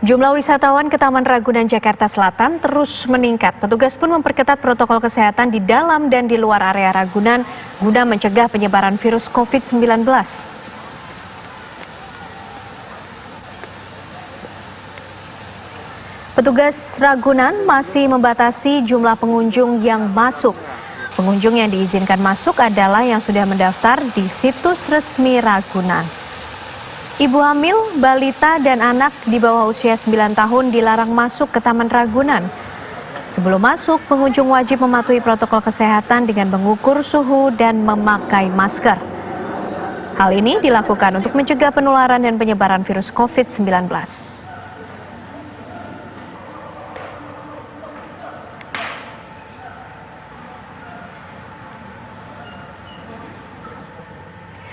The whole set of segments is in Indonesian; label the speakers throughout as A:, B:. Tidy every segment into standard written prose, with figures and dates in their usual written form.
A: Jumlah wisatawan ke Taman Ragunan Jakarta Selatan terus meningkat. Petugas pun memperketat protokol kesehatan di dalam dan di luar area Ragunan guna mencegah penyebaran virus COVID-19. Petugas Ragunan masih membatasi jumlah pengunjung yang masuk. Pengunjung yang diizinkan masuk adalah yang sudah mendaftar di situs resmi Ragunan. Ibu hamil, balita, dan anak di bawah usia 9 tahun dilarang masuk ke Taman Ragunan. Sebelum masuk, pengunjung wajib mematuhi protokol kesehatan dengan mengukur suhu dan memakai masker. Hal ini dilakukan untuk mencegah penularan dan penyebaran virus COVID-19.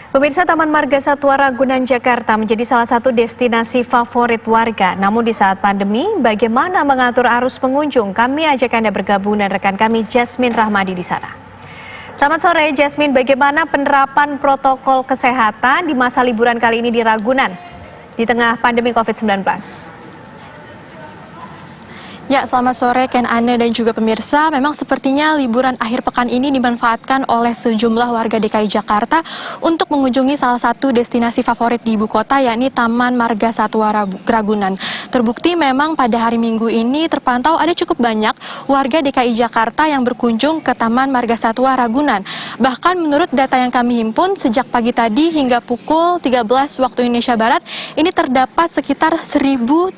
A: Pemirsa, Taman Marga Satwa Ragunan Jakarta menjadi salah satu destinasi favorit warga. Namun di saat pandemi, bagaimana mengatur arus pengunjung? Kami ajak Anda bergabung dan rekan kami Jasmine Rahmadi di sana. Selamat sore Jasmine, bagaimana penerapan protokol kesehatan di masa liburan kali ini di Ragunan di tengah pandemi COVID-19?
B: Ya, selamat sore Ken, Ane, dan juga pemirsa. Memang sepertinya liburan akhir pekan ini dimanfaatkan oleh sejumlah warga DKI Jakarta untuk mengunjungi salah satu destinasi favorit di ibu kota, yakni Taman Marga Satwa Ragunan. Terbukti memang pada hari Minggu ini terpantau ada cukup banyak warga DKI Jakarta yang berkunjung ke Taman Marga Satwa Ragunan. Bahkan menurut data yang kami himpun, sejak pagi tadi hingga pukul 13 waktu Indonesia Barat, ini terdapat sekitar 1.300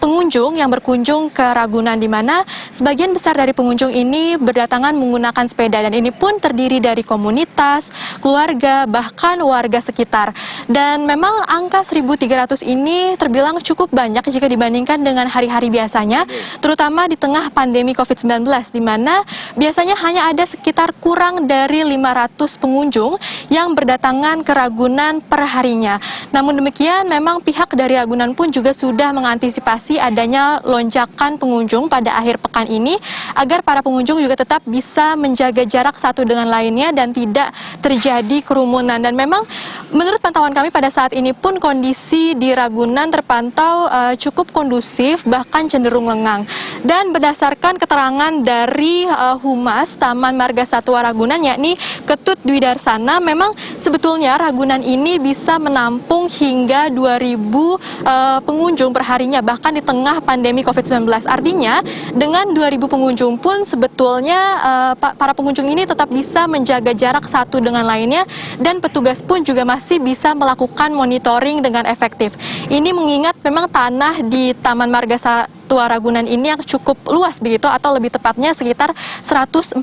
B: pengunjung yang berkunjung ke Ragunan, di mana sebagian besar dari pengunjung ini berdatangan menggunakan sepeda, dan ini pun terdiri dari komunitas, keluarga, bahkan warga sekitar. Dan memang angka 1.300 ini terbilang cukup banyak jika dibandingkan dengan hari-hari biasanya, terutama di tengah pandemi COVID-19, di mana biasanya hanya ada sekitar kurang dari 500 pengunjung yang berdatangan ke Ragunan per harinya. Namun demikian, memang pihak dari Ragunan pun juga sudah mengantisipasi adanya lonjakan pengunjung pada akhir pekan ini agar para pengunjung juga tetap bisa menjaga jarak satu dengan lainnya dan tidak terjadi kerumunan. Dan memang menurut pantauan kami pada saat ini pun kondisi di Ragunan terpantau cukup kondusif, bahkan cenderung lengang. Dan berdasarkan keterangan dari Humas Taman Marga Satwa Ragunan, yakni Ketut Dwi Darsana, memang sebetulnya Ragunan ini bisa menampung hingga 2.000 pengunjung perharinya, bahkan di tengah pandemi COVID-19. Artinya dengan 2.000 pengunjung pun sebetulnya para pengunjung ini tetap bisa menjaga jarak satu dengan lainnya, dan petugas pun juga masih bisa melakukan monitoring dengan efektif. Ini mengingat memang tanah di Taman Marga Satwa Ragunan ini yang cukup luas begitu, atau lebih tepatnya sekitar 147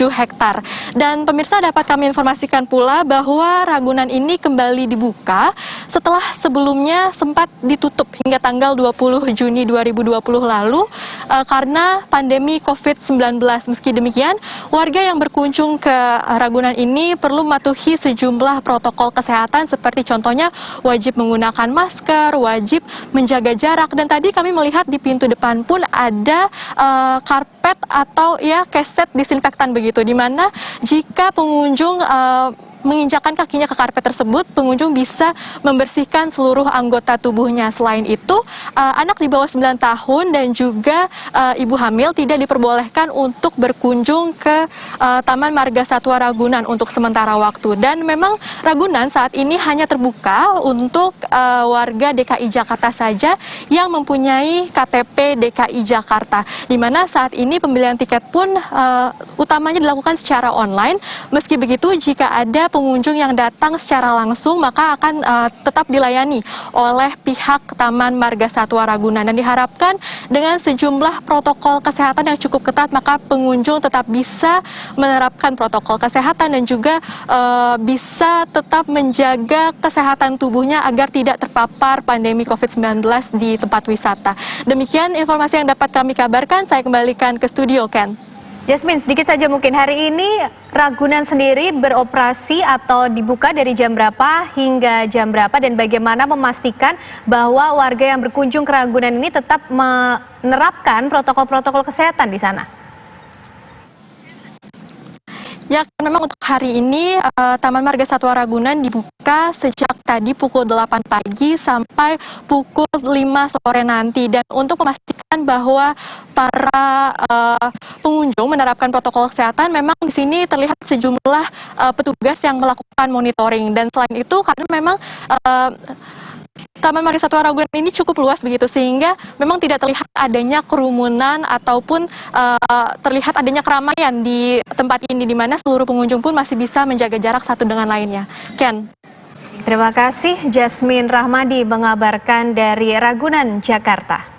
B: hektar. Dan pemirsa, dapat kami informasikan pula bahwa Ragunan ini kembali dibuka setelah sebelumnya sempat ditutup hingga tanggal 20 Juni 2020 lalu karena pandemi COVID-19. Meski demikian, warga yang berkunjung ke Ragunan ini perlu mematuhi sejumlah protokol kesehatan, seperti contohnya wajib menggunakan masker, wajib menjaga jarak, dan tadi kami melihat di pintu depan pun ada karpet atau ya keset disinfektan begitu, di mana jika pengunjung menginjakkan kakinya ke karpet tersebut, pengunjung bisa membersihkan seluruh anggota tubuhnya. Selain itu, anak di bawah 9 tahun dan juga ibu hamil tidak diperbolehkan untuk berkunjung ke Taman Marga Satwa Ragunan untuk sementara waktu. Dan memang Ragunan saat ini hanya terbuka untuk warga DKI Jakarta saja yang mempunyai KTP DKI Jakarta, di mana saat ini pembelian tiket pun utamanya dilakukan secara online. Meski begitu, jika ada pengunjung yang datang secara langsung, maka akan tetap dilayani oleh pihak Taman Marga Satwa Ragunan. Dan diharapkan dengan sejumlah protokol kesehatan yang cukup ketat, maka pengunjung tetap bisa menerapkan protokol kesehatan dan juga bisa tetap menjaga kesehatan tubuhnya agar tidak terpapar pandemi COVID-19 di tempat wisata. Demikian informasi yang dapat kami kabarkan. Saya kembalikan ke studio, Ken.
A: Jasmine, sedikit saja mungkin hari ini Ragunan sendiri beroperasi atau dibuka dari jam berapa hingga jam berapa, dan bagaimana memastikan bahwa warga yang berkunjung ke Ragunan ini tetap menerapkan protokol-protokol kesehatan di sana?
B: Ya, memang untuk hari ini Taman Marga Satwa Ragunan dibuka sejak tadi pukul 8 pagi sampai pukul 5 sore nanti. Dan untuk memastikan bahwa para pengunjung menerapkan protokol kesehatan, memang di sini terlihat sejumlah petugas yang melakukan monitoring. Dan selain itu, karena memang Taman Marga Satwa Ragunan ini cukup luas begitu, sehingga memang tidak terlihat adanya kerumunan ataupun terlihat adanya keramaian di tempat ini, di mana seluruh pengunjung pun masih bisa menjaga jarak satu dengan lainnya. Ken.
A: Terima kasih Jasmine Rahmadi mengabarkan dari Ragunan, Jakarta.